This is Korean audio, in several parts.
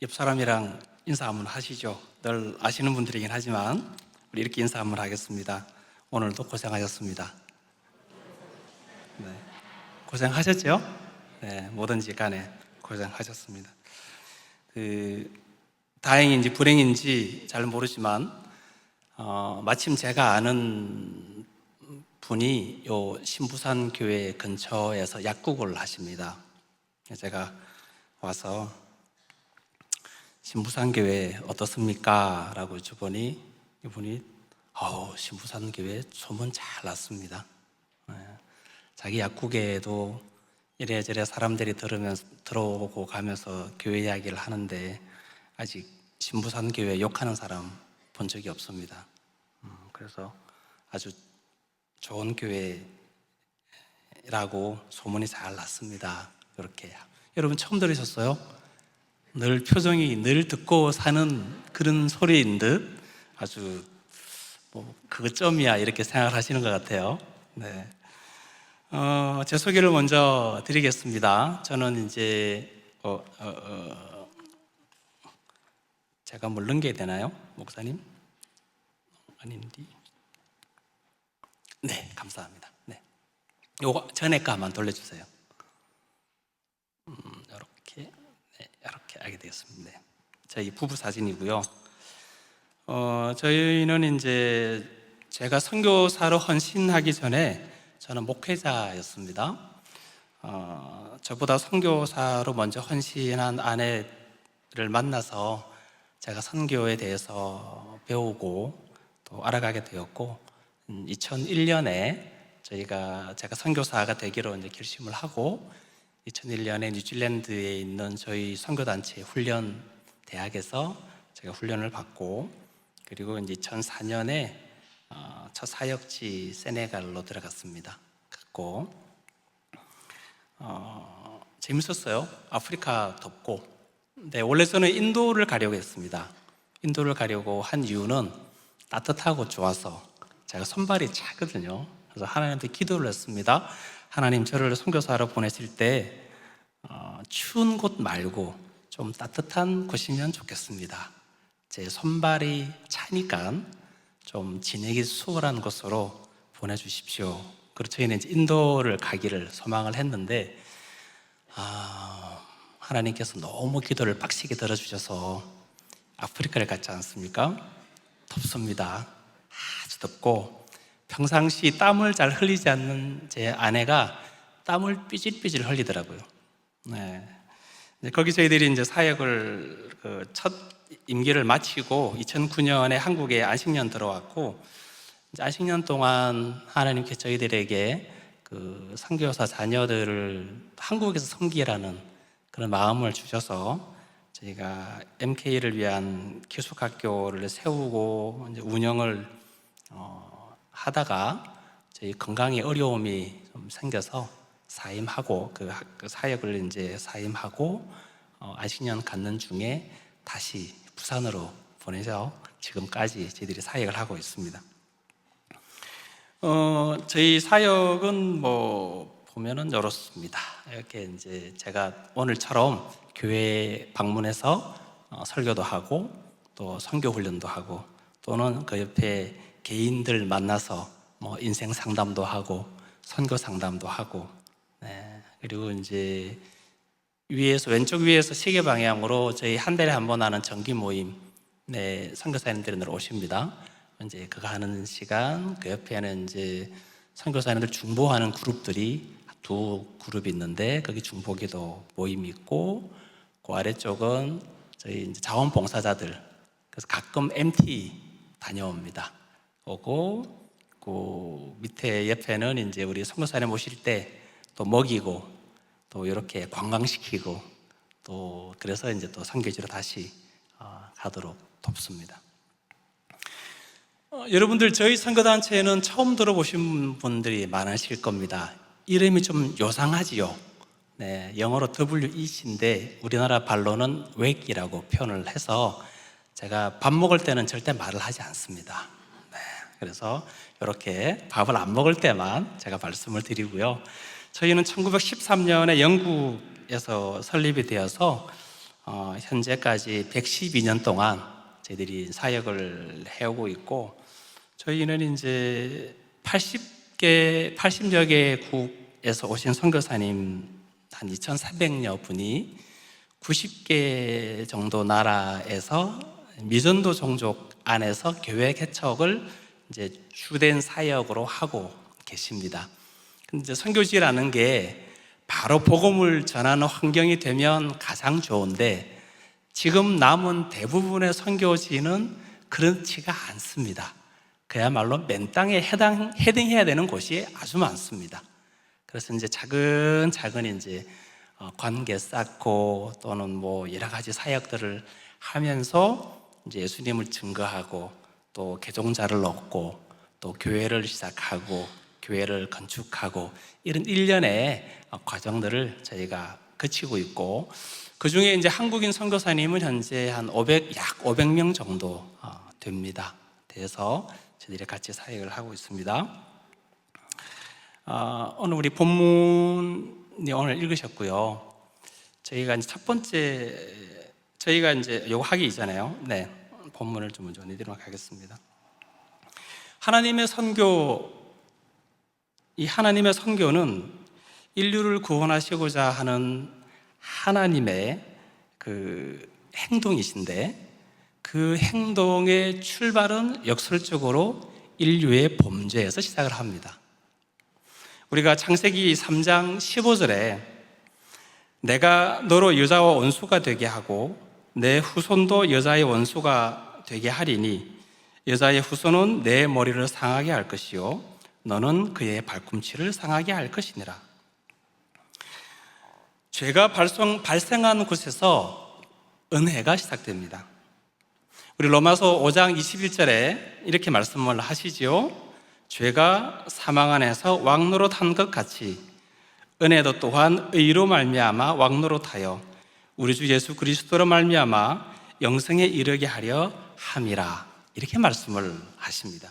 옆 사람이랑 인사 한번 하시죠. 늘 아시는 분들이긴 하지만 우리 이렇게 인사 한번 하겠습니다. 오늘도 고생하셨습니다. 네, 고생하셨죠? 네, 뭐든지 간에 고생하셨습니다. 다행인지 불행인지 잘 모르지만 마침 제가 아는 분이 요 신부산 교회 근처에서 약국을 하십니다. 제가 와서 신부산 교회 어떻습니까? 라고 여쭤보니 이분이 신부산 교회 소문 잘 났습니다. 자기 약국에도 이래저래 사람들이 들어오고 가면서 교회 이야기를 하는데 아직 신부산 교회 욕하는 사람 본 적이 없습니다. 그래서 아주 좋은 교회라고 소문이 잘 났습니다. 그렇게 여러분 처음 들으셨어요? 늘 표정이 늘 듣고 사는 그런 소리인 듯 아주 그것점이야 이렇게 생각을 하시는 것 같아요. 네. 제 소개를 먼저 드리겠습니다. 저는 이제 제가 뭘 넘겨야 되나요, 목사님? 아닌데. 네, 감사합니다. 네, 요거 전에 거 한번 돌려주세요. 이렇게, 네, 이렇게 하게 되겠습니다. 네. 저희 부부 사진이고요. 저희는 이제 제가 선교사로 헌신하기 전에 저는 목회자였습니다. 저보다 선교사로 먼저 헌신한 아내를 만나서 제가 선교에 대해서 배우고 또 알아가게 되었고 2001년에 제가 선교사가 되기로 이제 결심을 하고 2001년에 뉴질랜드에 있는 저희 선교단체 훈련 대학에서 제가 훈련을 받고 그리고 이제 2004년에 첫 사역지 세네갈로 들어갔습니다. 갔고 재밌었어요. 아프리카 덥고. 네, 원래 저는 인도를 가려고 했습니다. 인도를 가려고 한 이유는 따뜻하고 좋아서 제가 손발이 차거든요. 그래서 하나님한테 기도를 했습니다. 하나님, 저를 선교사로 보내실 때 추운 곳 말고 좀 따뜻한 곳이면 좋겠습니다. 제 손발이 차니까 좀 지내기 수월한 곳으로 보내주십시오. 그래서 저희는 이제 인도를 가기를 소망을 했는데 하나님께서 너무 기도를 빡시게 들어주셔서 아프리카를 갔지 않습니까? 덥습니다. 아주 덥고 평상시 땀을 잘 흘리지 않는 제 아내가 땀을 삐질삐질 흘리더라고요. 네. 거기 저희들이 이제 사역을 첫 임기를 마치고 2009년에 한국에 안식년 들어왔고 이제 안식년 동안 하나님께서 저희들에게 그 선교사 자녀들을 한국에서 섬기라는 그런 마음을 주셔서 저희가 MK를 위한 기숙학교를 세우고 이제 운영을 하다가 저희 건강에 어려움이 좀 생겨서 사임하고 그 사역을 이제 사임하고 안식년 갖는 중에 다시 부산으로 보내서 지금까지 저희들이 사역을 하고 있습니다. 저희 사역은 보면은 이렇습니다. 이렇게 이제 제가 오늘처럼 교회 방문해서 설교도 하고 또 선교 훈련도 하고 또는 그 옆에 개인들 만나서 인생 상담도 하고 선교 상담도 하고 네. 그리고 이제 왼쪽 위에서 시계 방향으로 저희 한 달에 한 번 하는 정기 모임 선교사님들이 늘 오십니다. 이제 그거 하는 시간 그 옆에는 이제 선교사님들 중보하는 그룹들이 두 그룹이 있는데 거기 중보기도 모임이 있고 그 아래쪽은 저희 이제 자원봉사자들 그래서 가끔 MT 다녀옵니다. 오고 그 밑에 옆에는 이제 우리 선교사님 오실 때 또 먹이고 또 이렇게 관광시키고 또 그래서 이제 또 선교지로 다시 가도록 돕습니다. 여러분들 저희 선교단체는 처음 들어보신 분들이 많으실 겁니다. 이름이 좀 요상하지요. 네, 영어로 WEC인데 우리나라 발로는 웩이라고 표현을 해서 제가 밥 먹을 때는 절대 말을 하지 않습니다. 네, 그래서 이렇게 밥을 안 먹을 때만 제가 말씀을 드리고요. 저희는 1913년에 영국에서 설립이 되어서 현재까지 112년 동안 저희들이 사역을 해오고 있고, 저희는 이제 80여 개국에서 오신 선교사님 한 2,400여 분이 90개 정도 나라에서 미전도 종족 안에서 교회 개척을 이제 주된 사역으로 하고 계십니다. 근데 이제 선교지라는 게 바로 복음을 전하는 환경이 되면 가장 좋은데, 지금 남은 대부분의 선교지는 그렇지가 않습니다. 그야말로 맨 땅에 헤딩해야 되는 곳이 아주 많습니다. 그래서 이제 차근차근 이제 관계 쌓고 또는 뭐 여러 가지 사역들을 하면서 이제 예수님을 증거하고 또 개종자를 얻고 또 교회를 시작하고 교회를 건축하고 이런 일련의 과정들을 저희가 거치고 있고, 그 중에 이제 한국인 선교사님은 현재 약 500명 정도 됩니다. 그래서 저희들이 같이 사역을 하고 있습니다. 오늘 우리 본문이 오늘 읽으셨고요. 저희가 이제 첫 번째, 저희가 이제 요거 하기 이전에요. 네, 본문을 좀 먼저 내드리도록 하겠습니다. 하나님의 선교는 인류를 구원하시고자 하는 하나님의 그 행동이신데, 그 행동의 출발은 역설적으로 인류의 범죄에서 시작을 합니다. 우리가 창세기 3장 15절에 내가 너로 여자와 원수가 되게 하고 내 후손도 여자의 원수가 되게 하리니 여자의 후손은 내 머리를 상하게 할 것이요 너는 그의 발꿈치를 상하게 할 것이니라. 죄가 발생한 곳에서 은혜가 시작됩니다. 우리 로마서 5장 21절에 이렇게 말씀을 하시지요. 죄가 사망 안에서 왕노릇한 것 같이 은혜도 또한 의로 말미암아 왕노릇하여 우리 주 예수 그리스도로 말미암아 영생에 이르게 하려 함이라. 이렇게 말씀을 하십니다.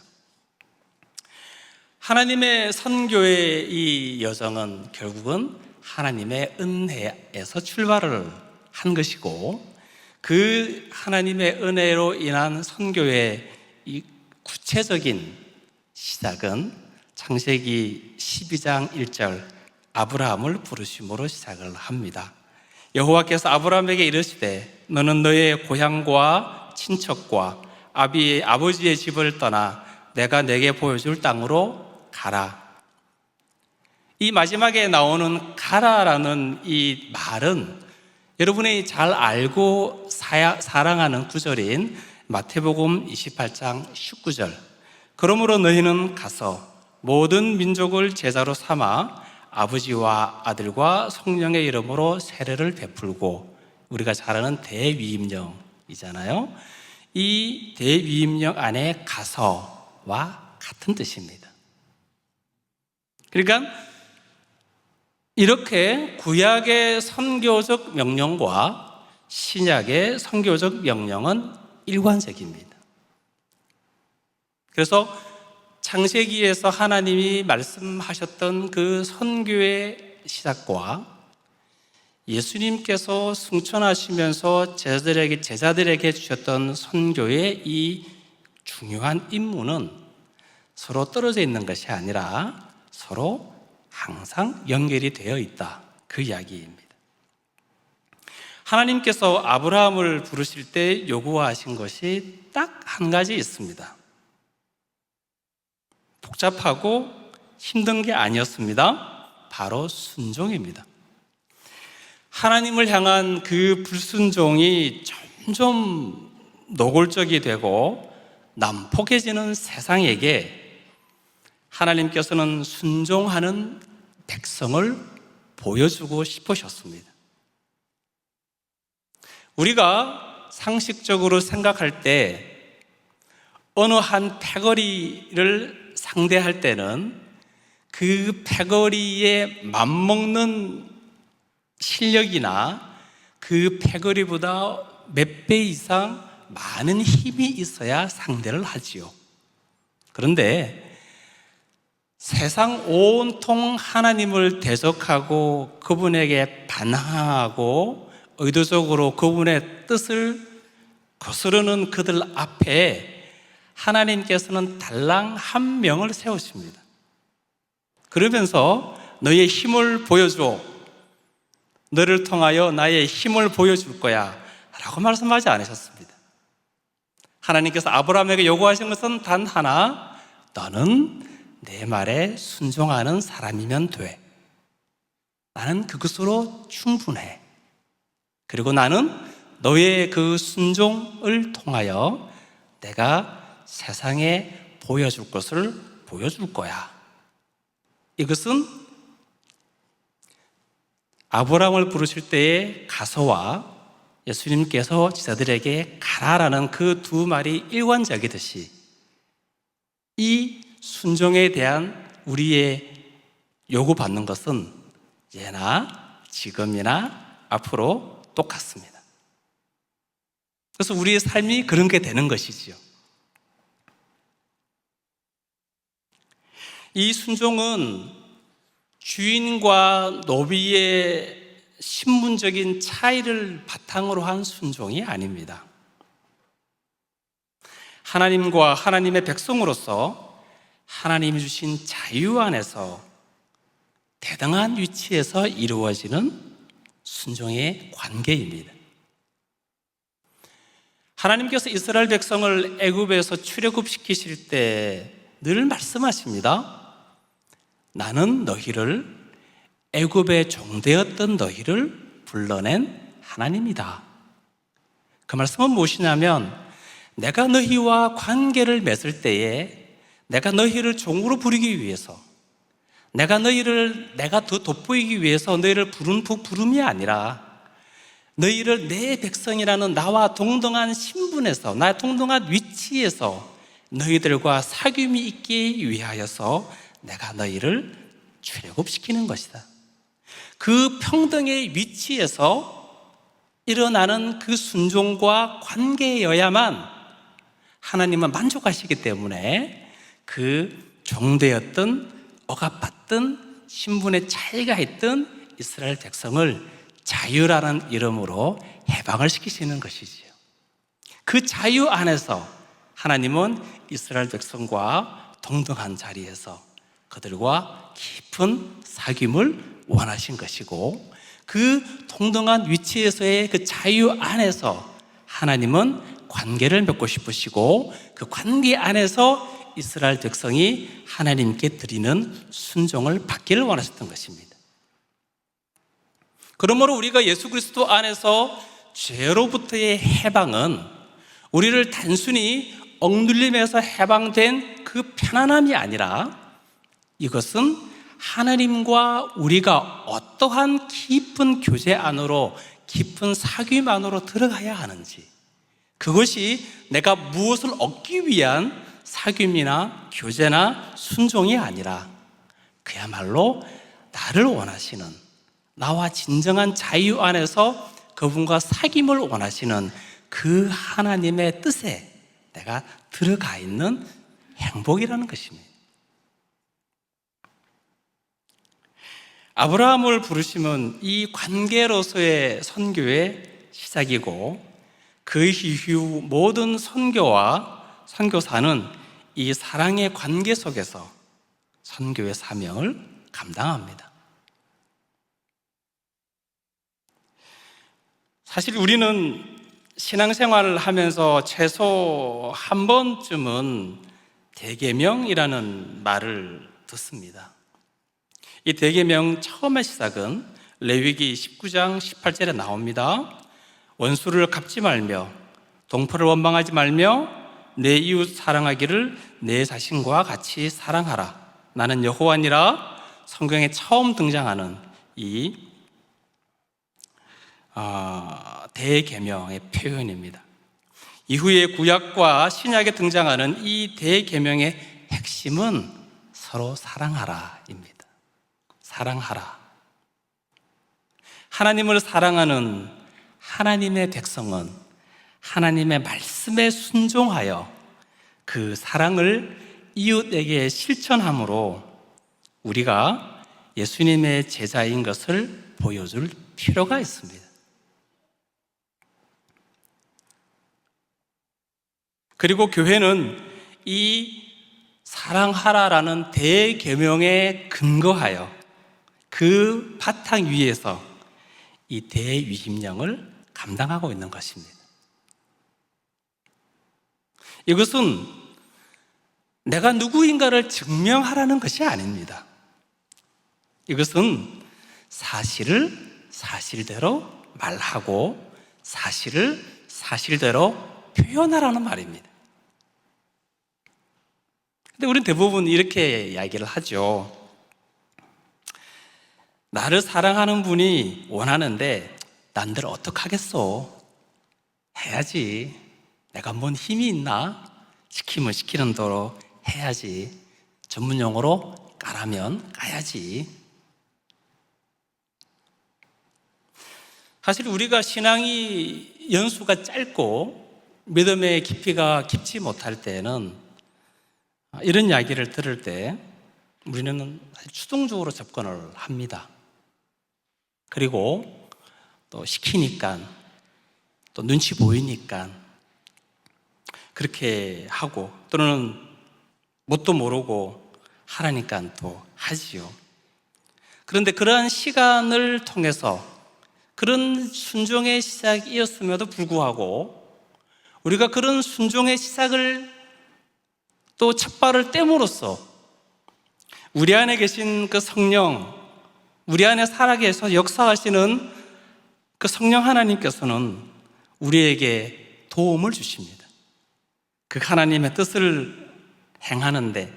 하나님의 선교의 이 여정은 결국은 하나님의 은혜에서 출발을 한 것이고, 그 하나님의 은혜로 인한 선교의 이 구체적인 시작은 창세기 12장 1절 아브라함을 부르심으로 시작을 합니다. 여호와께서 아브라함에게 이르시되 너는 너의 고향과 친척과 아버지의 집을 떠나 내가 내게 보여줄 땅으로 가라. 이 마지막에 나오는 가라라는 이 말은 여러분이 잘 알고 사랑하는 구절인 마태복음 28장 19절 그러므로 너희는 가서 모든 민족을 제자로 삼아 아버지와 아들과 성령의 이름으로 세례를 베풀고, 우리가 잘 아는 대위임령이잖아요. 이 대위임령 안에 가서와 같은 뜻입니다. 그러니까 이렇게 구약의 선교적 명령과 신약의 선교적 명령은 일관적입니다. 그래서 창세기에서 하나님이 말씀하셨던 그 선교의 시작과 예수님께서 승천하시면서 제자들에게 주셨던 선교의 이 중요한 임무는 서로 떨어져 있는 것이 아니라 서로 항상 연결이 되어 있다, 그 이야기입니다. 하나님께서 아브라함을 부르실 때 요구하신 것이 딱 한 가지 있습니다. 복잡하고 힘든 게 아니었습니다. 바로 순종입니다. 하나님을 향한 그 불순종이 점점 노골적이 되고 난폭해지는 세상에게 하나님께서는 순종하는 백성을 보여주고 싶으셨습니다. 우리가 상식적으로 생각할 때 어느 한 패거리를 상대할 때는 그 패거리에 맞먹는 실력이나 그 패거리보다 몇 배 이상 많은 힘이 있어야 상대를 하지요. 그런데 세상 온통 하나님을 대적하고 그분에게 반항하고 의도적으로 그분의 뜻을 거스르는 그들 앞에 하나님께서는 달랑 한 명을 세우십니다. 그러면서 너의 힘을 보여줘, 너를 통하여 나의 힘을 보여줄 거야 라고 말씀하지 않으셨습니다. 하나님께서 아브라함에게 요구하신 것은 단 하나, 너는 내 말에 순종하는 사람이면 돼. 나는 그것으로 충분해. 그리고 나는 너의 그 순종을 통하여 내가 세상에 보여줄 것을 보여줄 거야. 이것은 아브라함을 부르실 때의 가서와 예수님께서 제자들에게 가라라는 그 두 말이 일관적이듯이 이 순종에 대한 우리의 요구받는 것은 예나 지금이나 앞으로 똑같습니다. 그래서 우리의 삶이 그런 게 되는 것이지요. 이 순종은 주인과 노비의 신분적인 차이를 바탕으로 한 순종이 아닙니다. 하나님과 하나님의 백성으로서 하나님이 주신 자유 안에서 대등한 위치에서 이루어지는 순종의 관계입니다. 하나님께서 이스라엘 백성을 애굽에서 출애굽시키실 때 늘 말씀하십니다. 나는 너희를 애굽에 종되었던 너희를 불러낸 하나님이다. 그 말씀은 무엇이냐면 내가 너희와 관계를 맺을 때에 내가 너희를 종으로 부르기 위해서 내가 더 돋보이기 위해서 너희를 부른 부름이 아니라 너희를 내 백성이라는 나와 동등한 신분에서 나와 동등한 위치에서 너희들과 사귐이 있기 위하여서 내가 너희를 출애굽시키는 것이다. 그 평등의 위치에서 일어나는 그 순종과 관계여야만 하나님은 만족하시기 때문에 그 종되었던 억압받던 신분의 차이가 있던 이스라엘 백성을 자유라는 이름으로 해방을 시키시는 것이지요. 그 자유 안에서 하나님은 이스라엘 백성과 동등한 자리에서 그들과 깊은 사귐을 원하신 것이고 그 동등한 위치에서의 그 자유 안에서 하나님은 관계를 맺고 싶으시고 그 관계 안에서 이스라엘 백성이 하나님께 드리는 순종을 받기를 원하셨던 것입니다. 그러므로 우리가 예수 그리스도 안에서 죄로부터의 해방은 우리를 단순히 억눌림에서 해방된 그 편안함이 아니라 이것은 하나님과 우리가 어떠한 깊은 교제 안으로 깊은 사귐 안으로 들어가야 하는지 그것이 내가 무엇을 얻기 위한 사귐이나 교제나 순종이 아니라 그야말로 나를 원하시는 나와 진정한 자유 안에서 그분과 사귐을 원하시는 그 하나님의 뜻에 내가 들어가 있는 행복이라는 것입니다. 아브라함을 부르심은 이 관계로서의 선교의 시작이고 그 이후 모든 선교와 선교사는 이 사랑의 관계 속에서 선교의 사명을 감당합니다. 사실 우리는 신앙생활을 하면서 최소 한 번쯤은 대계명이라는 말을 듣습니다. 이 대계명 처음의 시작은 레위기 19장 18절에 나옵니다. 원수를 갚지 말며 동포를 원망하지 말며 내 이웃 사랑하기를 내 자신과 같이 사랑하라. 나는 여호와니라. 성경에 처음 등장하는 이 대계명의 표현입니다. 이후에 구약과 신약에 등장하는 이 대계명의 핵심은 서로 사랑하라입니다. 사랑하라. 하나님을 사랑하는 하나님의 백성은 하나님의 말씀에 순종하여 그 사랑을 이웃에게 실천함으로 우리가 예수님의 제자인 것을 보여줄 필요가 있습니다. 그리고 교회는 이 사랑하라라는 대계명에 근거하여 그 바탕 위에서 이 대위임령을 감당하고 있는 것입니다. 이것은 내가 누구인가를 증명하라는 것이 아닙니다. 이것은 사실을 사실대로 말하고 사실을 사실대로 표현하라는 말입니다. 근데 우리는 대부분 이렇게 이야기를 하죠. 나를 사랑하는 분이 원하는데 난들 어떡하겠어? 해야지. 내가 뭔 힘이 있나? 시키면 시키는 대로 해야지. 전문 용어로 까라면 까야지. 사실 우리가 신앙이 연수가 짧고 믿음의 깊이가 깊지 못할 때는 이런 이야기를 들을 때 우리는 추동적으로 접근을 합니다. 그리고 또 시키니까 또 눈치 보이니까 그렇게 하고 또는 뭣도 모르고 하라니까 또 하지요. 그런데 그러한 시간을 통해서 그런 순종의 시작이었음에도 불구하고 우리가 그런 순종의 시작을 또 첫 발을 떼므로써 우리 안에 계신 그 성령, 우리 안에 살아계셔서 역사하시는 그 성령 하나님께서는 우리에게 도움을 주십니다. 그 하나님의 뜻을 행하는데,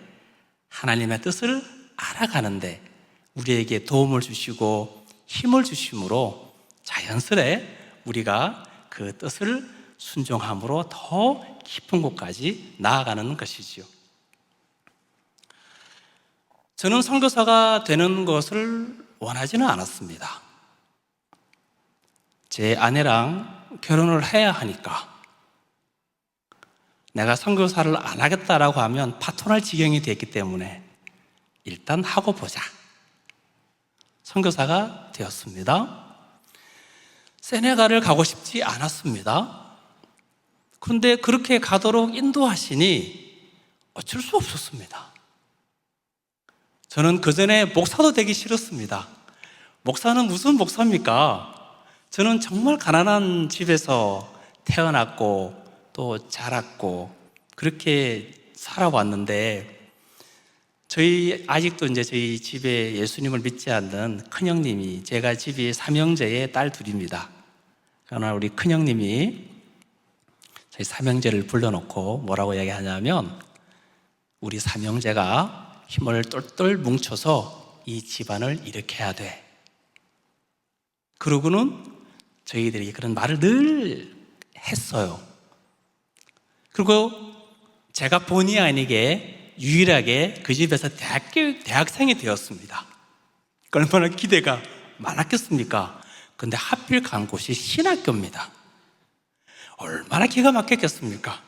하나님의 뜻을 알아가는데 우리에게 도움을 주시고 힘을 주심으로 자연스레 우리가 그 뜻을 순종함으로 더 깊은 곳까지 나아가는 것이지요. 저는 선교사가 되는 것을 원하지는 않았습니다. 제 아내랑 결혼을 해야 하니까 내가 선교사를 안 하겠다라고 하면 파토날 지경이 됐기 때문에 일단 하고 보자. 선교사가 되었습니다. 세네갈을 가고 싶지 않았습니다. 그런데 그렇게 가도록 인도하시니 어쩔 수 없었습니다. 저는 그전에 목사도 되기 싫었습니다. 목사는 무슨 목사입니까? 저는 정말 가난한 집에서 태어났고 또 자랐고 그렇게 살아왔는데 아직도 저희 집에 예수님을 믿지 않는 큰형님이, 제가 집이 삼형제의 딸 둘입니다. 그러나 우리 큰형님이 저희 삼형제를 불러놓고 뭐라고 이야기하냐면 우리 삼형제가 힘을 똘똘 뭉쳐서 이 집안을 일으켜야 돼. 그러고는 저희들이 그런 말을 늘 했어요. 그리고 제가 본의 아니게 유일하게 그 집에서 대학생이 되었습니다. 얼마나 기대가 많았겠습니까? 근데 하필 간 곳이 신학교입니다. 얼마나 기가 막혔겠습니까?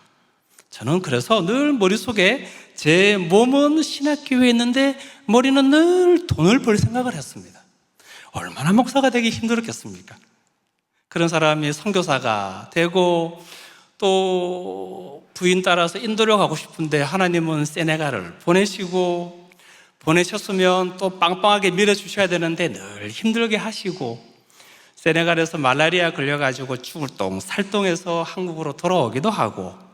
저는 그래서 늘 머릿속에 제 몸은 신학교에 있는데 머리는 늘 돈을 벌 생각을 했습니다. 얼마나 목사가 되기 힘들었겠습니까? 그런 사람이 선교사가 되고 또 부인 따라서 인도를 가고 싶은데 하나님은 세네갈을 보내셨으면 또 빵빵하게 밀어주셔야 되는데 늘 힘들게 하시고 세네갈에서 말라리아 걸려가지고 죽을 똥 살똥해서 한국으로 돌아오기도 하고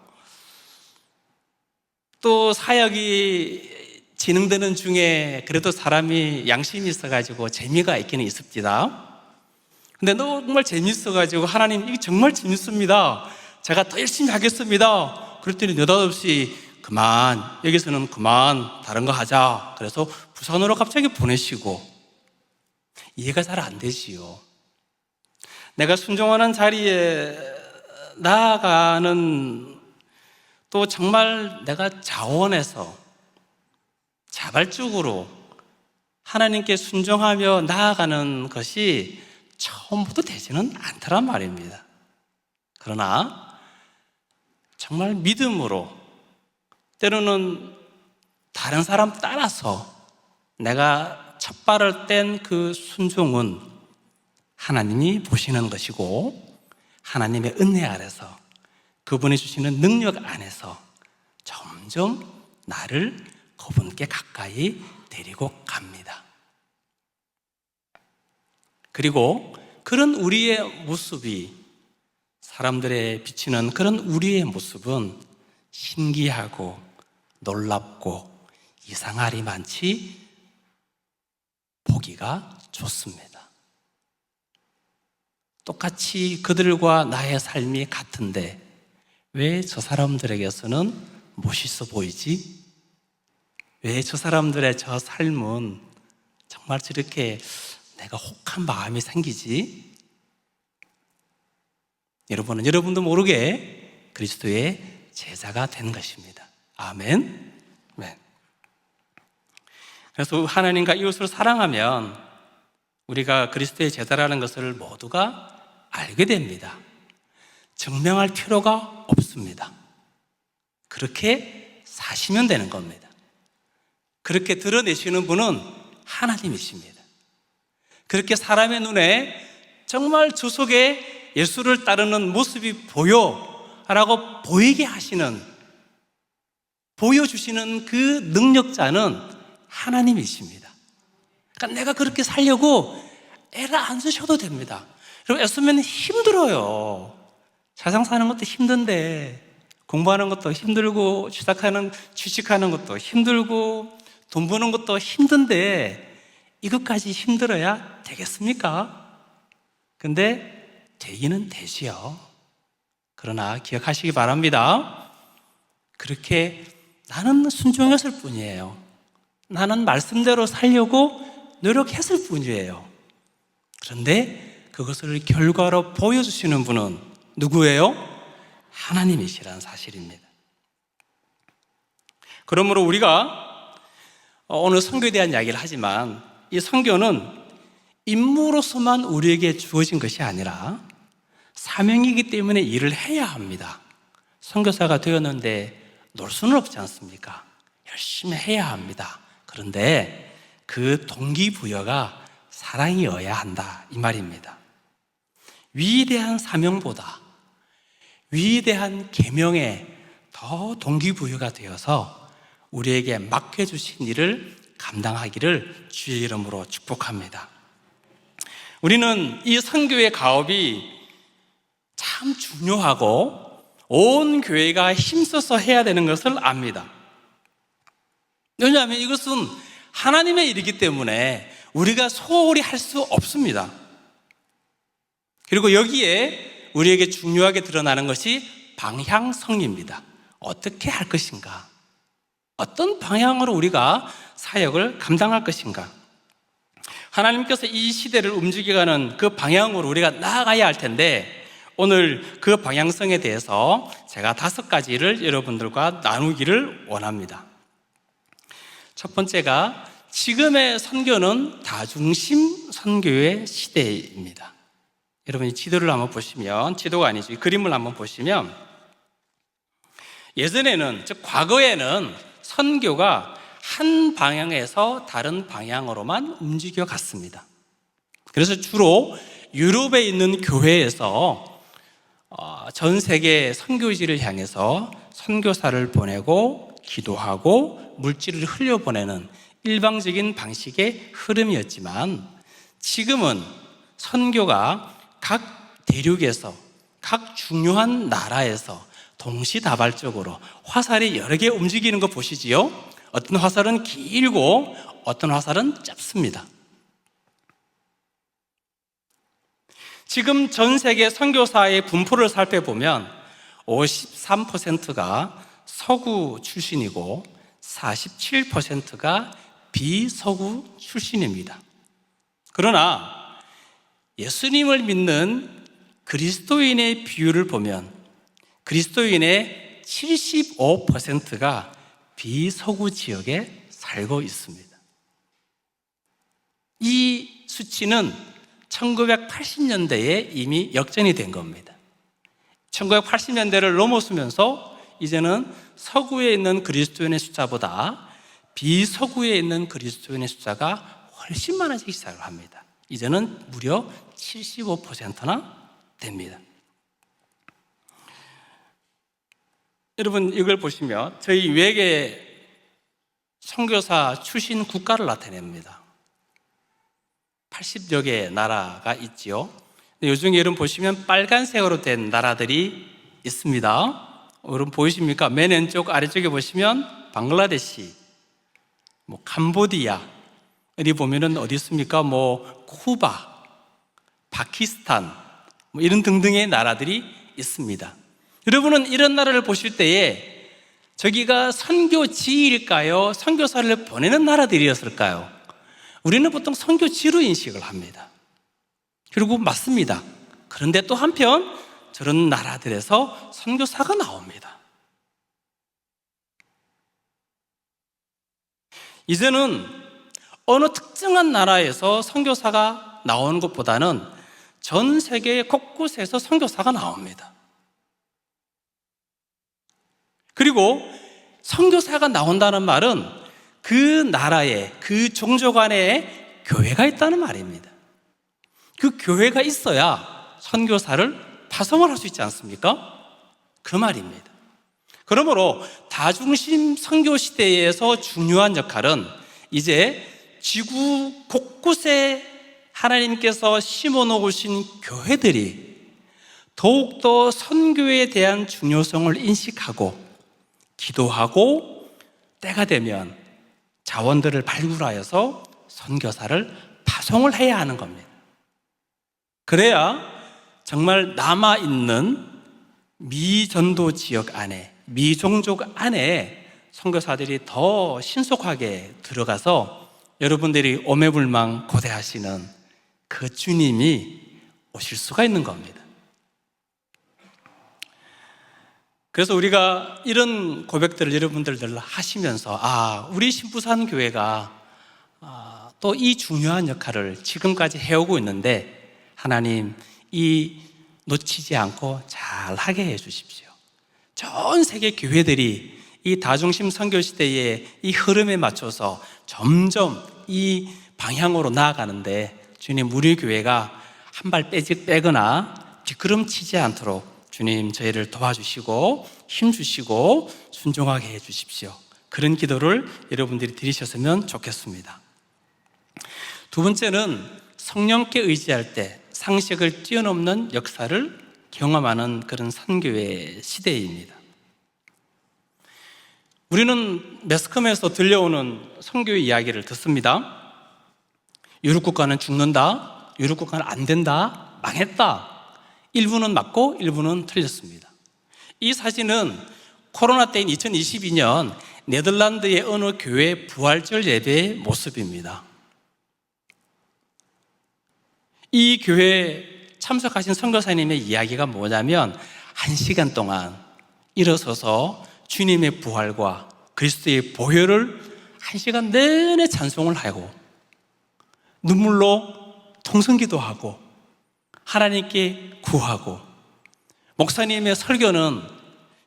또 사역이 진행되는 중에 그래도 사람이 양심이 있어가지고 재미가 있기는 있습니다. 근데 정말 재밌어가지고 하나님 이게 정말 재밌습니다. 제가 더 열심히 하겠습니다. 그랬더니 느닷없이 그만, 여기서는 그만, 다른 거 하자. 그래서 부산으로 갑자기 보내시고 이해가 잘 안 되지요. 내가 순종하는 자리에 나아가는 또 정말 내가 자원해서 자발적으로 하나님께 순종하며 나아가는 것이 처음부터 되지는 않더란 말입니다. 그러나 정말 믿음으로 때로는 다른 사람 따라서 내가 첫 발을 뗀 그 순종은 하나님이 보시는 것이고 하나님의 은혜 아래서 그 그분이 주시는 능력 안에서 점점 나를 그분께 가까이 데리고 갑니다. 그리고 그런 우리의 모습이, 사람들의 비치는 그런 우리의 모습은 신기하고 놀랍고 이상하리만치 보기가 좋습니다. 똑같이 그들과 나의 삶이 같은데 왜 저 사람들에게서는 멋있어 보이지? 왜 저 사람들의 저 삶은 정말 저렇게 내가 혹한 마음이 생기지? 여러분은 여러분도 모르게 그리스도의 제자가 된 것입니다. 아멘. 네. 그래서 하나님과 이웃을 사랑하면 우리가 그리스도의 제자라는 것을 모두가 알게 됩니다. 증명할 필요가 없습니다. 그렇게 사시면 되는 겁니다. 그렇게 드러내시는 분은 하나님이십니다. 그렇게 사람의 눈에 정말 저 속에 예수를 따르는 모습이 보여라고 보이게 하시는, 보여주시는 그 능력자는 하나님이십니다. 그러니까 내가 그렇게 살려고 애를 안 쓰셔도 됩니다. 여러분, 애쓰면 힘들어요. 세상 사는 것도 힘든데, 공부하는 것도 힘들고, 취직하는 것도 힘들고, 돈 버는 것도 힘든데 이것까지 힘들어야 되겠습니까? 근데 되기는 되지요. 그러나 기억하시기 바랍니다. 그렇게 나는 순종했을 뿐이에요. 나는 말씀대로 살려고 노력했을 뿐이에요. 그런데 그것을 결과로 보여주시는 분은 누구예요? 하나님이시라는 사실입니다. 그러므로 우리가 오늘 선교에 대한 이야기를 하지만 이 선교는 임무로서만 우리에게 주어진 것이 아니라 사명이기 때문에 일을 해야 합니다. 선교사가 되었는데 놀 수는 없지 않습니까? 열심히 해야 합니다. 그런데 그 동기부여가 사랑이어야 한다, 이 말입니다. 위대한 사명보다 위대한 계명에 더 동기부여가 되어서 우리에게 맡겨주신 일을 감당하기를 주의 이름으로 축복합니다. 우리는 이 선교의 가업이 참 중요하고 온 교회가 힘써서 해야 되는 것을 압니다. 왜냐하면 이것은 하나님의 일이기 때문에 우리가 소홀히 할 수 없습니다. 그리고 여기에 우리에게 중요하게 드러나는 것이 방향성입니다. 어떻게 할 것인가? 어떤 방향으로 우리가 사역을 감당할 것인가? 하나님께서 이 시대를 움직여가는 그 방향으로 우리가 나아가야 할 텐데 오늘 그 방향성에 대해서 제가 5가지를 여러분들과 나누기를 원합니다. 첫 번째가 지금의 선교는 다중심 선교의 시대입니다. 여러분이 지도를 한번 보시면, 지도가 아니죠, 이 그림을 한번 보시면 예전에는, 즉 과거에는 선교가 한 방향에서 다른 방향으로만 움직여 갔습니다. 그래서 주로 유럽에 있는 교회에서 전 세계 선교지를 향해서 선교사를 보내고 기도하고 물질을 흘려보내는 일방적인 방식의 흐름이었지만 지금은 선교가 각 대륙에서, 각 중요한 나라에서 동시다발적으로 화살이 여러 개 움직이는 거 보시지요? 어떤 화살은 길고 어떤 화살은 짧습니다. 지금 전 세계 선교사의 분포를 살펴보면 53%가 서구 출신이고 47%가 비서구 출신입니다. 그러나 예수님을 믿는 그리스도인의 비율을 보면 그리스도인의 75%가 비서구 지역에 살고 있습니다. 이 수치는 1980년대에 이미 역전이 된 겁니다. 1980년대를 넘어서면서 이제는 서구에 있는 그리스도인의 숫자보다 비서구에 있는 그리스도인의 숫자가 훨씬 많아지기 시작을 합니다. 이제는 무려 75%나 됩니다. 여러분 이걸 보시면 저희 외계 선교사 출신 국가를 나타냅니다. 80여 개의 나라가 있지요. 요즘 여러분 보시면 빨간색으로 된 나라들이 있습니다. 여러분 보이십니까? 맨 왼쪽 아래쪽에 보시면 방글라데시, 캄보디아, 어디 보면은 어디 있습니까? 쿠바, 파키스탄, 이런 등등의 나라들이 있습니다. 여러분은 이런 나라를 보실 때에 저기가 선교지일까요? 선교사를 보내는 나라들이었을까요? 우리는 보통 선교지로 인식을 합니다. 그리고 맞습니다. 그런데 또 한편 저런 나라들에서 선교사가 나옵니다. 이제는 어느 특정한 나라에서 선교사가 나오는 것보다는 전 세계 곳곳에서 선교사가 나옵니다. 그리고 선교사가 나온다는 말은 그 나라에, 그 종족 안에 교회가 있다는 말입니다. 그 교회가 있어야 선교사를 파송을 할 수 있지 않습니까? 그 말입니다. 그러므로 다중심 선교 시대에서 중요한 역할은 이제 지구 곳곳에 하나님께서 심어놓으신 교회들이 더욱더 선교에 대한 중요성을 인식하고 기도하고 때가 되면 자원들을 발굴하여서 선교사를 파송을 해야 하는 겁니다. 그래야 정말 남아있는 미전도 지역 안에, 미종족 안에 선교사들이 더 신속하게 들어가서 여러분들이 오매불망 고대하시는 그 주님이 오실 수가 있는 겁니다. 그래서 우리가 이런 고백들을 여러분들 늘 하시면서 우리 신부산 교회가 또 이 중요한 역할을 지금까지 해오고 있는데 하나님 이 놓치지 않고 잘 하게 해 주십시오. 전 세계 교회들이 이 다중심 선교 시대의 이 흐름에 맞춰서 점점 이 방향으로 나아가는데 주님 우리 교회가 한 발 빼거나 뒷걸음치지 않도록 주님 저희를 도와주시고 힘주시고 순종하게 해 주십시오. 그런 기도를 여러분들이 드리셨으면 좋겠습니다. 두 번째는 성령께 의지할 때 상식을 뛰어넘는 역사를 경험하는 그런 선교의 시대입니다. 우리는 매스컴에서 들려오는 선교의 이야기를 듣습니다. 유럽 국가는 죽는다, 유럽 국가는 안 된다, 망했다. 일부는 맞고 일부는 틀렸습니다. 이 사진은 코로나 때인 2022년 네덜란드의 어느 교회 부활절 예배의 모습입니다. 이 교회에 참석하신 선교사님의 이야기가 뭐냐면 1시간 동안 일어서서 주님의 부활과 그리스도의 보혈을 1시간 내내 찬송을 하고 눈물로 통성기도하고 하나님께 구하고 목사님의 설교는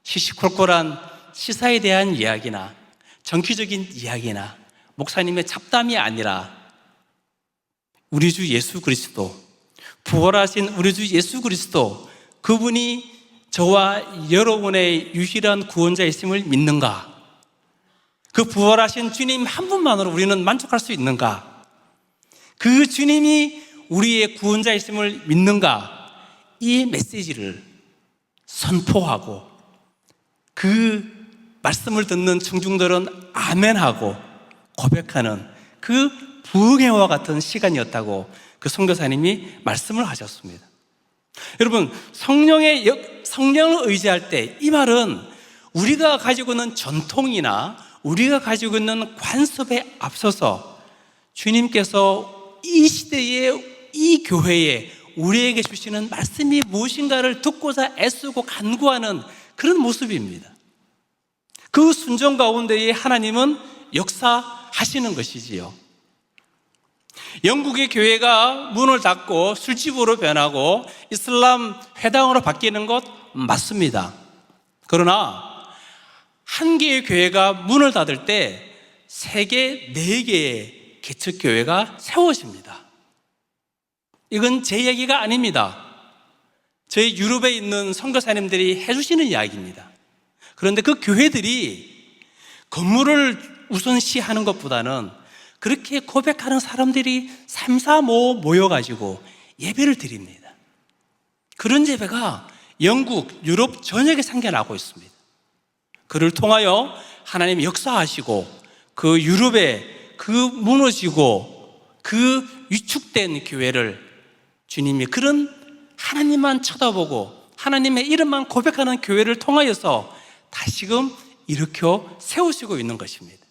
시시콜콜한 시사에 대한 이야기나 정치적인 이야기나 목사님의 잡담이 아니라 우리 주 예수 그리스도, 부활하신 우리 주 예수 그리스도, 그분이 저와 여러분의 유일한 구원자이심을 믿는가? 그 부활하신 주님 한 분만으로 우리는 만족할 수 있는가? 그 주님이 우리의 구원자이심을 믿는가? 이 메시지를 선포하고 그 말씀을 듣는 청중들은 아멘하고 고백하는 그 부흥회와 같은 시간이었다고 그 선교사님이 말씀을 하셨습니다. 여러분, 성령을 의지할 때 이 말은 우리가 가지고 있는 전통이나 우리가 가지고 있는 관습에 앞서서 주님께서 이 시대에 이 교회에 우리에게 주시는 말씀이 무엇인가를 듣고자 애쓰고 간구하는 그런 모습입니다. 그 순종 가운데에 하나님은 역사하시는 것이지요. 영국의 교회가 문을 닫고 술집으로 변하고 이슬람 회당으로 바뀌는 것 맞습니다. 그러나 한 개의 교회가 문을 닫을 때 세계 4개의 개척교회가 세워집니다. 이건 제 얘기가 아닙니다. 저희 유럽에 있는 선교사님들이 해주시는 이야기입니다. 그런데 그 교회들이 건물을 우선시하는 것보다는 그렇게 고백하는 사람들이 3, 4, 5 모여가지고 예배를 드립니다. 그런 예배가 영국, 유럽 전역에 생겨나고 있습니다. 그를 통하여 하나님이 역사하시고 그 유럽에 그 무너지고 그 위축된 교회를 주님이 그런 하나님만 쳐다보고 하나님의 이름만 고백하는 교회를 통하여서 다시금 일으켜 세우시고 있는 것입니다.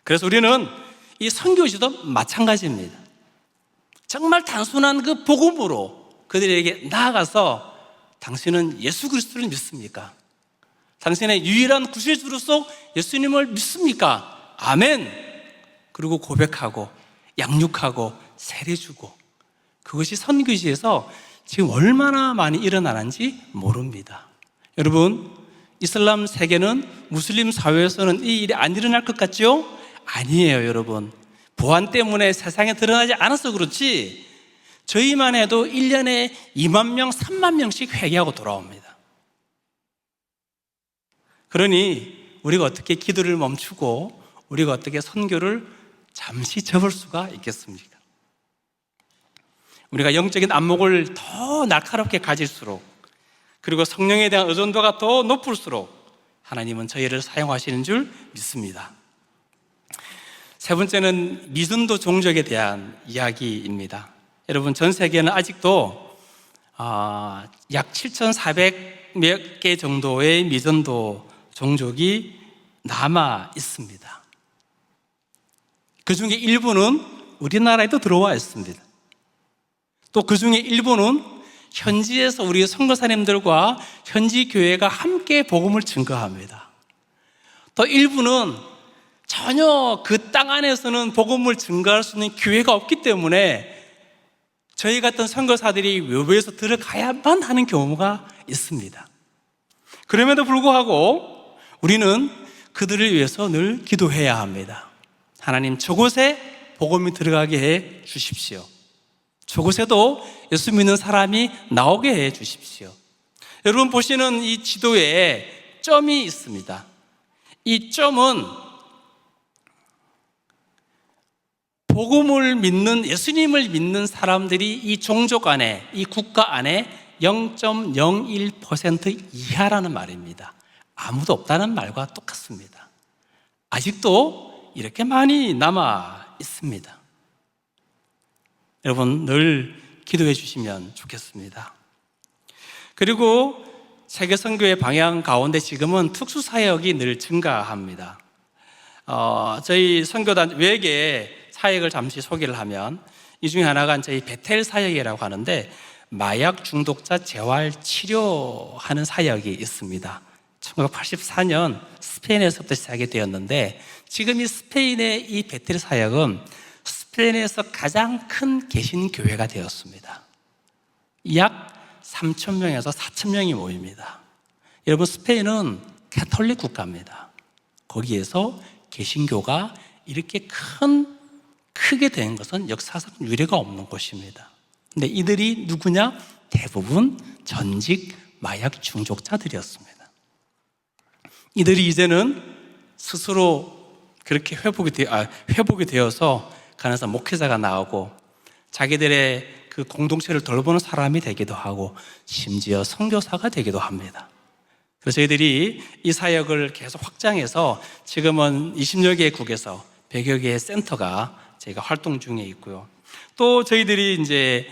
그래서 우리는 이 선교지도 마찬가지입니다. 정말 단순한 그 복음으로 그들에게 나아가서 당신은 예수 그리스도를 믿습니까? 당신의 유일한 구세주로서 예수님을 믿습니까? 아멘! 그리고 고백하고 양육하고 세례주고, 그것이 선교지에서 지금 얼마나 많이 일어나는지 모릅니다. 여러분, 이슬람 세계는 무슬림 사회에서는 이 일이 안 일어날 것 같죠? 아니에요, 여러분. 보안 때문에 세상에 드러나지 않아서 그렇지 저희만 해도 1년에 2만 명, 3만 명씩 회개하고 돌아옵니다. 그러니 우리가 어떻게 기도를 멈추고 우리가 어떻게 선교를 잠시 접을 수가 있겠습니까? 우리가 영적인 안목을 더 날카롭게 가질수록, 그리고 성령에 대한 의존도가 더 높을수록 하나님은 저희를 사용하시는 줄 믿습니다. 세 번째는 미전도 종족에 대한 이야기입니다. 여러분, 전 세계는 아직도 약 7,400 몇 개 정도의 미전도 종족이 남아 있습니다. 그 중에 일부는 우리나라에도 들어와 있습니다. 또 그 중에 일부는 현지에서 우리 선교사님들과 현지 교회가 함께 복음을 증거합니다. 또 일부는 전혀 그 땅 안에서는 복음을 증거할 수 있는 기회가 없기 때문에 저희 같은 선교사들이 외부에서 들어가야만 하는 경우가 있습니다. 그럼에도 불구하고 우리는 그들을 위해서 늘 기도해야 합니다. 하나님, 저곳에 복음이 들어가게 해 주십시오. 저곳에도 예수 믿는 사람이 나오게 해 주십시오. 여러분 보시는 이 지도에 점이 있습니다. 이 점은 복음을 믿는, 예수님을 믿는 사람들이 이 종족 안에, 이 국가 안에 0.01% 이하라는 말입니다. 아무도 없다는 말과 똑같습니다. 아직도 이렇게 많이 남아 있습니다. 여러분, 늘 기도해 주시면 좋겠습니다. 그리고 세계 선교의 방향 가운데 지금은 특수 사역이 늘 증가합니다. 저희 선교단 외계 사역을 잠시 소개를 하면, 이 중에 하나가 저희 베텔 사역이라고 하는데 마약 중독자 재활 치료하는 사역이 있습니다. 1984년 스페인에서부터 시작이 되었는데, 지금 이 스페인의 이 베텔 사역은 스페인에서 가장 큰 개신교회가 되었습니다. 약 3,000명에서 4,000명이 모입니다. 여러분, 스페인은 가톨릭 국가입니다. 거기에서 개신교가 이렇게 크게 된 것은 역사상 유례가 없는 곳입니다. 근데 이들이 누구냐? 대부분 전직 마약 중독자들이었습니다. 이들이 이제는 스스로 그렇게 회복이 되어서 간호사 목회자가 나오고 자기들의 그 공동체를 돌보는 사람이 되기도 하고 심지어 선교사가 되기도 합니다. 그래서 저희들이 이 사역을 계속 확장해서 지금은 20여 개국에서 100여 개의 센터가 저희가 활동 중에 있고요. 또 저희들이 이제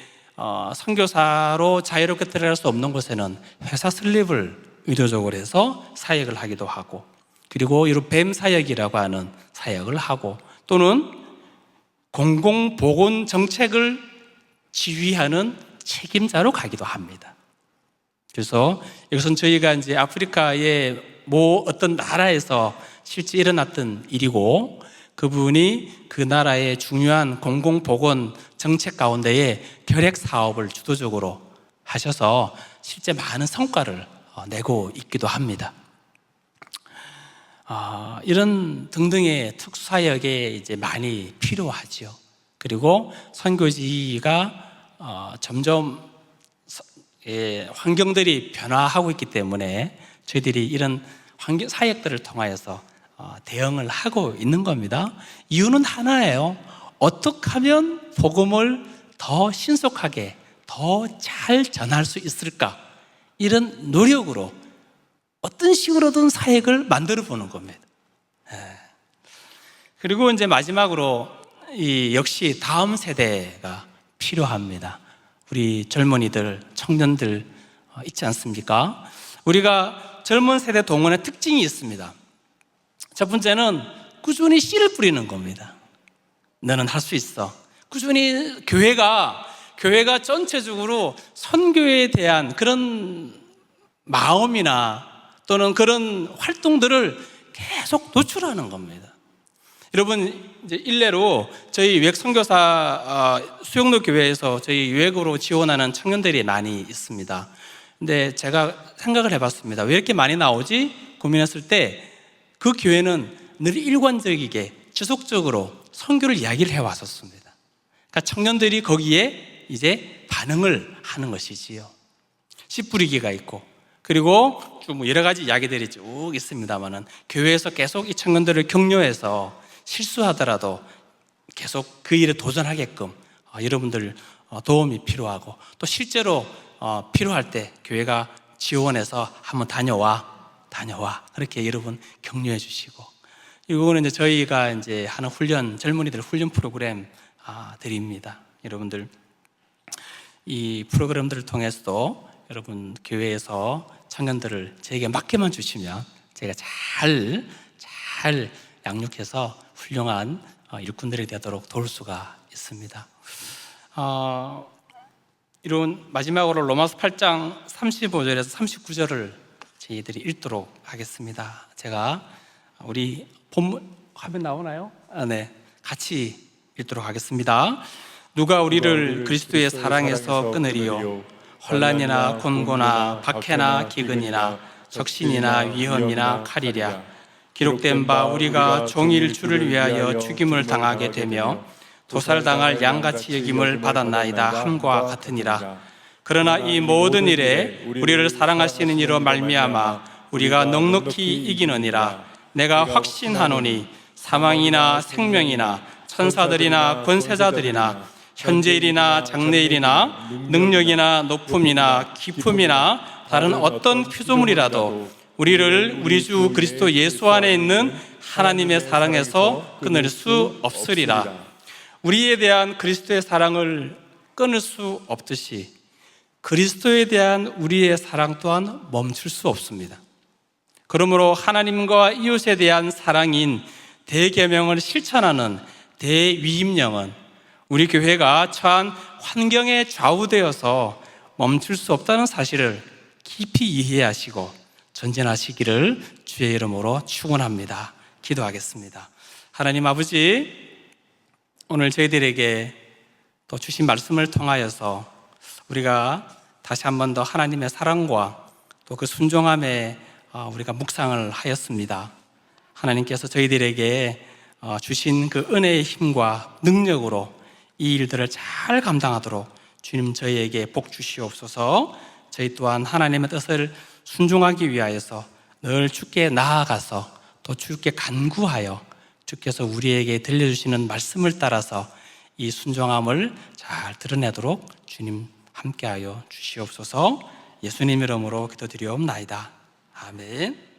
선교사로 자유롭게 들어갈 수 없는 곳에는 회사 설립을 의도적으로 해서 사역을 하기도 하고, 그리고 이런 뱀 사역이라고 하는 사역을 하고, 또는 공공보건 정책을 지휘하는 책임자로 가기도 합니다. 그래서 이것은 저희가 이제 아프리카의 어떤 나라에서 실제 일어났던 일이고, 그분이 그 나라의 중요한 공공보건 정책 가운데에 결핵 사업을 주도적으로 하셔서 실제 많은 성과를 내고 있기도 합니다. 이런 등등의 특수사역에 이제 많이 필요하죠. 그리고 선교지가 점점 환경들이 변화하고 있기 때문에 저희들이 이런 사역들을 통하여서 대응을 하고 있는 겁니다. 이유는 하나예요. 어떻게 하면 복음을 더 신속하게, 더 잘 전할 수 있을까? 이런 노력으로 어떤 식으로든 사역을 만들어 보는 겁니다. 그리고 이제 마지막으로 역시 다음 세대가 필요합니다. 우리 젊은이들, 청년들 있지 않습니까? 우리가 젊은 세대 동원의 특징이 있습니다. 첫 번째는 꾸준히 씨를 뿌리는 겁니다. 너는 할 수 있어. 꾸준히 교회가 전체적으로 선교에 대한 그런 마음이나 또는 그런 활동들을 계속 노출하는 겁니다. 여러분, 이제 일례로 저희 유액 선교사 수영로 교회에서 저희 유액으로 지원하는 청년들이 많이 있습니다. 근데 제가 생각을 해봤습니다. 왜 이렇게 많이 나오지? 고민했을 때 그 교회는 늘 일관적이게 지속적으로 선교를 이야기를 해왔었습니다. 그러니까 청년들이 거기에 이제 반응을 하는 것이지요. 씨 뿌리기가 있고, 그리고 좀 여러 가지 이야기들이 쭉 있습니다만은 교회에서 계속 이 청년들을 격려해서 실수하더라도 계속 그 일에 도전하게끔 여러분들 도움이 필요하고, 또 실제로 필요할 때 교회가 지원해서 한번 다녀와 그렇게 여러분 격려해 주시고, 이거는 이제 저희가 이제 하는 훈련, 젊은이들 훈련 프로그램 드립니다. 여러분들 이 프로그램들을 통해서도 여러분 교회에서 청년들을 저에게 맡겨만 주시면 제가 잘 양육해서 훌륭한 일꾼들이 되도록 도울 수가 있습니다. 이런 마지막으로 로마서 8장 35절에서 39절을 저희들이 읽도록 하겠습니다. 제가 우리 본문 화면 나오나요? 네, 같이 읽도록 하겠습니다. 누가 우리를 그리스도의 사랑에서 끊으리요? 혼란이나 곤고나 박해나 기근이나 적신이나 위험이나 칼이랴. 기록된 바 우리가 종일 주를 위하여 죽임을 당하게 되며 도살당할 양같이 여김을 받았나이다 함과 같으니라. 그러나 이 모든 일에 우리를 사랑하시는 이로 말미암아 우리가 넉넉히 이기느니라. 내가 확신하노니 사망이나 생명이나 천사들이나 권세자들이나 현재일이나 장래일이나 능력이나 높음이나 깊음이나 다른 어떤 피조물이라도 우리를 우리 주 그리스도 예수 안에 있는 하나님의 사랑에서 끊을 수 없으리라. 우리에 대한 그리스도의 사랑을 끊을 수 없듯이 그리스도에 대한 우리의 사랑 또한 멈출 수 없습니다. 그러므로 하나님과 이웃에 대한 사랑인 대계명을 실천하는 대위임령은 우리 교회가 처한 환경에 좌우되어서 멈출 수 없다는 사실을 깊이 이해하시고 전진하시기를 주의 이름으로 축원합니다. 기도하겠습니다. 하나님 아버지, 오늘 저희들에게 또 주신 말씀을 통하여서 우리가 다시 한 번 더 하나님의 사랑과 또 그 순종함에 우리가 묵상을 하였습니다. 하나님께서 저희들에게 주신 그 은혜의 힘과 능력으로 이 일들을 잘 감당하도록 주님 저희에게 복 주시옵소서. 저희 또한 하나님의 뜻을 순종하기 위하여서 늘 주께 나아가서 또 주께 간구하여 주께서 우리에게 들려주시는 말씀을 따라서 이 순종함을 잘 드러내도록 주님 함께하여 주시옵소서. 예수님 이름으로 기도드리옵나이다. 아멘.